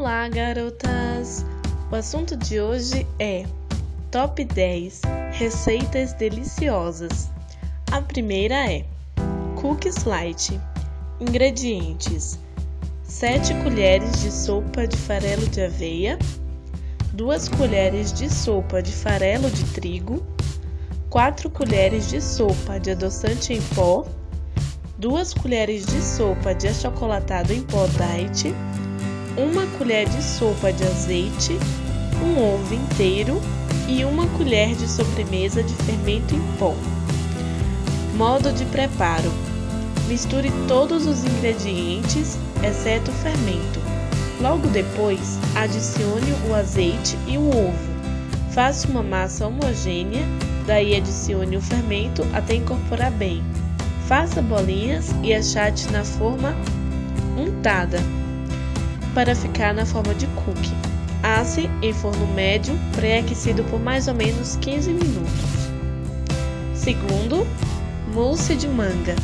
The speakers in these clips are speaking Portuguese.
Olá, garotas! O assunto de hoje é Top 10 receitas deliciosas. A primeira é Cookies Light. Ingredientes: 7 colheres de sopa de farelo de aveia, 2 colheres de sopa de farelo de trigo, 4 colheres de sopa de adoçante em pó, 2 colheres de sopa de achocolatado em pó diet, 1 colher de sopa de azeite, um ovo inteiro e 1 colher de sobremesa de fermento em pó. Modo de preparo: misture todos os ingredientes, exceto o fermento. Logo depois, adicione o azeite e o ovo. Faça uma massa homogênea, daí adicione o fermento até incorporar bem. Faça bolinhas e achate na forma untada, para ficar na forma de cookie. Asse em forno médio, pré-aquecido por mais ou menos 15 minutos. Segundo, mousse de manga.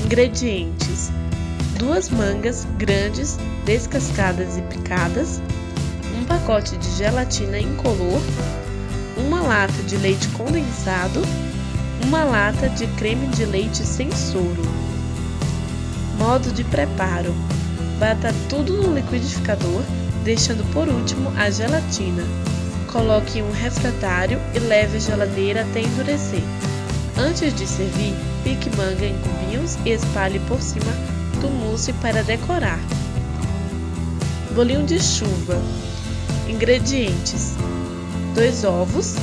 Ingredientes: 2 mangas grandes, descascadas e picadas, 1 pacote de gelatina incolor, 1 lata de leite condensado, 1 lata de creme de leite sem soro. Modo de preparo: bata tudo no liquidificador, deixando por último a gelatina. Coloque em um refratário e leve à geladeira até endurecer. Antes de servir, pique manga em cubinhos e espalhe por cima do mousse para decorar. Bolinho de chuva. Ingredientes: 2 ovos,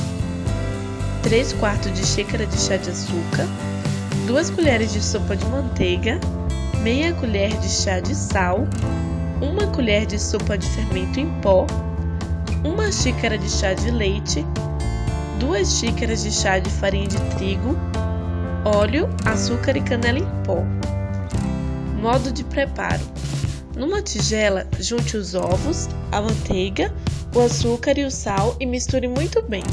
3/4 de xícara de chá de açúcar, 2 colheres de sopa de manteiga, meia colher de chá de sal, 1 colher de sopa de fermento em pó, 1 xícara de chá de leite, 2 xícaras de chá de farinha de trigo, óleo, açúcar e canela em pó. Modo de preparo: numa tigela, junte os ovos, a manteiga, o açúcar e o sal e misture muito bem.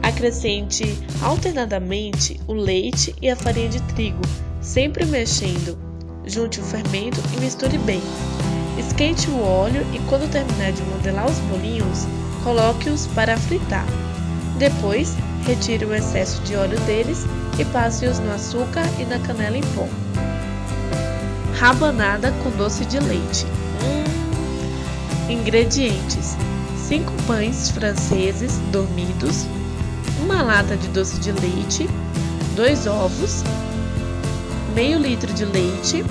Acrescente alternadamente o leite e a farinha de trigo, sempre mexendo. Junte o fermento e misture bem. Esquente o óleo e quando terminar de modelar os bolinhos, coloque-os para fritar. Depois, retire o excesso de óleo deles e passe-os no açúcar e na canela em pó. Rabanada com doce de leite. Ingredientes: 5 pães franceses dormidos, 1 lata de doce de leite, 2 ovos, meio litro de leite,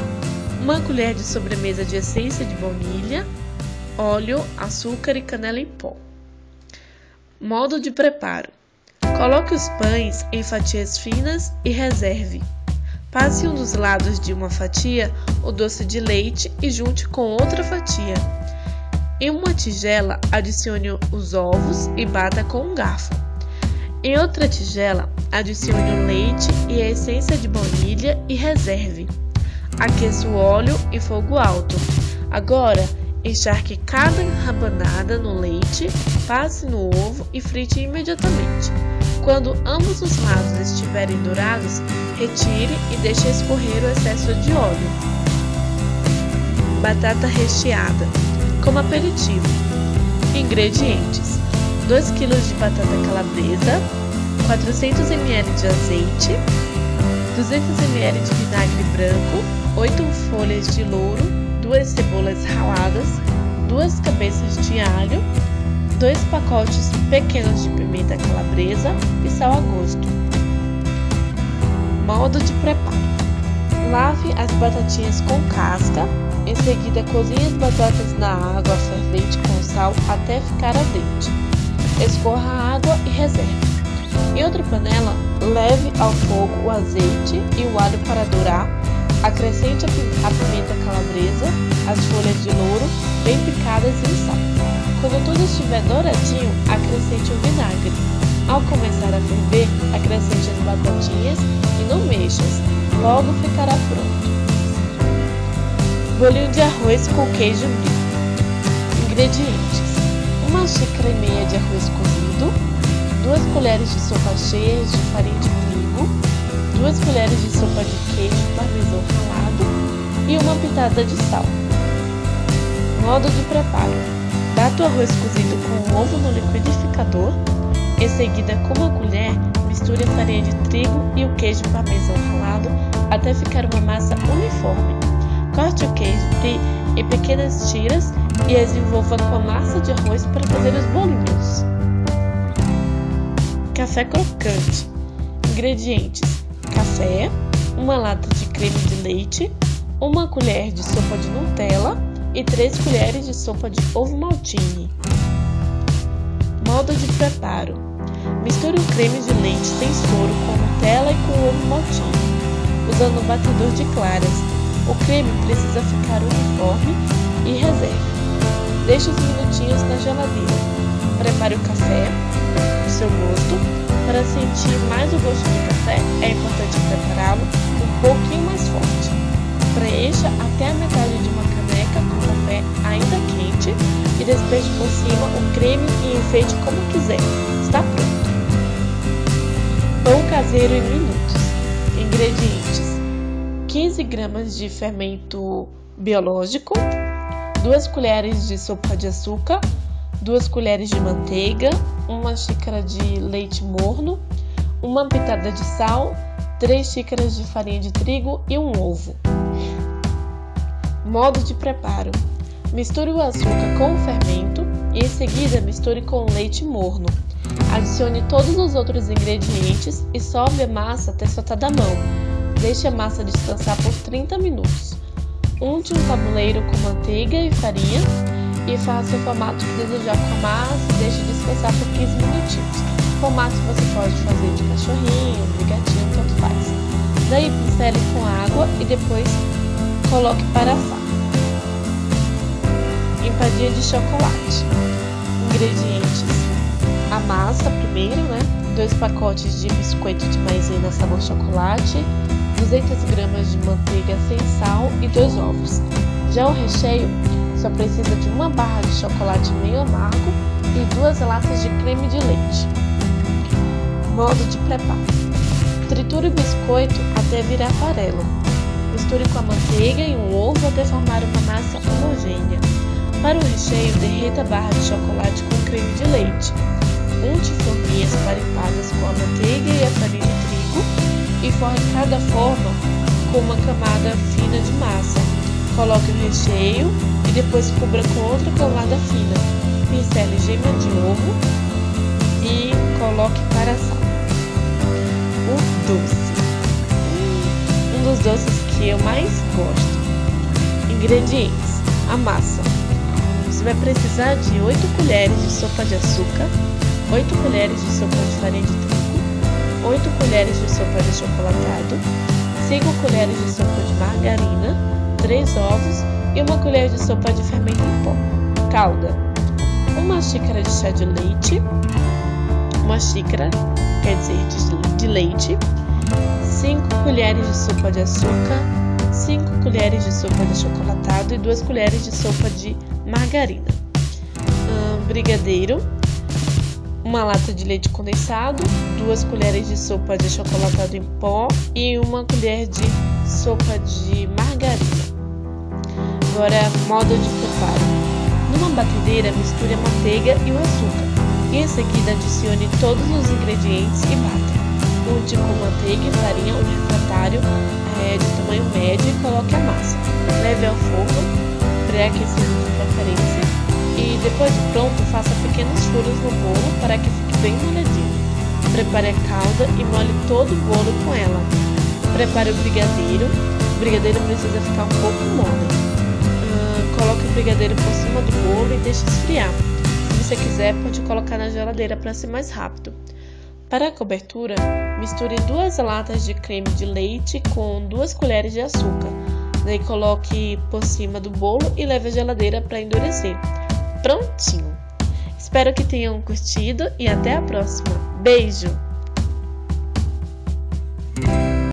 1 colher de sobremesa de essência de baunilha, óleo, açúcar e canela em pó. Modo de preparo: coloque os pães em fatias finas e reserve. Passe um dos lados de uma fatia o doce de leite e junte com outra fatia. Em uma tigela, adicione os ovos e bata com um garfo. Em outra tigela, adicione o leite e a essência de baunilha e reserve. Aqueça o óleo em fogo alto. Agora, encharque cada rabanada no leite, passe no ovo e frite imediatamente. Quando ambos os lados estiverem dourados, retire e deixe escorrer o excesso de óleo. Batata recheada. Como aperitivo: ingredientes: 2 kg de batata calabresa, 400 ml de azeite, 200 ml de vinagre branco, 8 folhas de louro, 2 cebolas raladas, 2 cabeças de alho, 2 pacotes pequenos de pimenta calabresa e sal a gosto. Modo de preparo: lave as batatinhas com casca, em seguida cozinhe as batatas na água fervente com sal até ficar ardente. Escorra a água e reserve. Em outra panela, leve ao fogo o azeite e o alho para dourar. Acrescente a pimenta calabresa, as folhas de louro bem picadas e o sal. Quando tudo estiver douradinho, acrescente o vinagre. Ao começar a ferver, acrescente as batatinhas e não mexas, logo ficará pronto. Bolinho de arroz com queijo brie. Ingredientes: 1 xícara e meia de arroz cozido, 2 colheres de sopa cheias de farinha de trigo, 2 colheres de sopa de queijo parmesão ralado e uma pitada de sal. Modo de preparo: Bata o arroz cozido com o ovo no liquidificador. Em seguida, com uma colher, misture a farinha de trigo e o queijo parmesão ralado até ficar uma massa uniforme. Corte o queijo em pequenas tiras e as envolva com a massa de arroz para fazer os bolinhos. Café crocante. Ingredientes: café, uma lata de creme de leite, uma colher de sopa de Nutella e 3 colheres de sopa de ovo maltine. Modo de preparo: misture o creme de leite sem soro com Nutella e com ovo maltine, usando um batedor de claras. O creme precisa ficar uniforme e reserve. Deixe uns minutinhos na geladeira. Prepare o café do seu gosto. Para sentir mais o gosto do café, é importante prepará-lo um pouquinho mais forte. Preencha até a metade de uma caneca com café ainda quente e despeje por cima o creme e enfeite como quiser. Está pronto. Pão caseiro em minutos. Ingredientes: 15 gramas de fermento biológico, 2 colheres de sopa de açúcar, 2 colheres de manteiga, 1 xícara de leite morno, 1 pitada de sal, 3 xícaras de farinha de trigo e um ovo. Modo de preparo: misture o açúcar com o fermento e em seguida misture com o leite morno. Adicione todos os outros ingredientes e sove a massa até soltar da mão. Deixe a massa descansar por 30 minutos. Unte um tabuleiro com manteiga e farinha e faça o formato que desejar com a massa e deixe descansar por 15 minutinhos. O formato você pode fazer de cachorrinho, brigatinho, tanto faz. Daí pincele com água e depois coloque para assar. Empadinha de chocolate. Ingredientes: a massa primeiro, 2 pacotes de biscoito de maisena sabor chocolate, 200 gramas de manteiga sem sal e 2 ovos. Já o recheio só precisa de 1 barra de chocolate meio amargo e 2 latas de creme de leite. Modo de preparo: triture o biscoito até virar farelo. Misture com a manteiga e um ovo até formar uma massa homogênea. Para o recheio, derreta a barra de chocolate com creme de leite. Unte forminhas paripadas com a manteiga e a farinha de trigo e forre cada forma com uma camada fina de massa. Coloque o recheio e depois cubra com outra camada fina. Pincele gema de ovo e coloque para assar. O doce. Um dos doces que eu mais gosto. Ingredientes: a massa. Você vai precisar de 8 colheres de sopa de açúcar, 8 colheres de sopa de farinha de trigo, 8 colheres de sopa de chocolatado, 5 colheres de sopa de margarina, 3 ovos e 1 colher de sopa de fermento em pó. Calda: 1 xícara de chá de leite, 1 xícara, de leite, 5 colheres de sopa de açúcar, 5 colheres de sopa de chocolatado e 2 colheres de sopa de margarina. Brigadeiro: 1 lata de leite condensado, 2 colheres de sopa de chocolatado em pó e 1 colher de sopa de margarina. Agora, modo de preparo: numa batedeira, misture a manteiga e o açúcar e em seguida adicione todos os ingredientes e bata. Unte com manteiga e farinha um refratário de tamanho médio e coloque a massa. Leve ao forno, pré-aquecido de preferência, e depois de pronto, faça pequenos furos no bolo para que fique bem molhadinho. Prepare a calda e molhe todo o bolo com ela. Prepare o brigadeiro. O brigadeiro precisa ficar um pouco mole. Coloque o brigadeiro por cima do bolo e deixe esfriar. Se você quiser, pode colocar na geladeira para ser mais rápido. Para a cobertura, misture 2 latas de creme de leite com 2 colheres de açúcar. Daí coloque por cima do bolo e leve à geladeira para endurecer. Prontinho! Espero que tenham curtido e até a próxima. Beijo!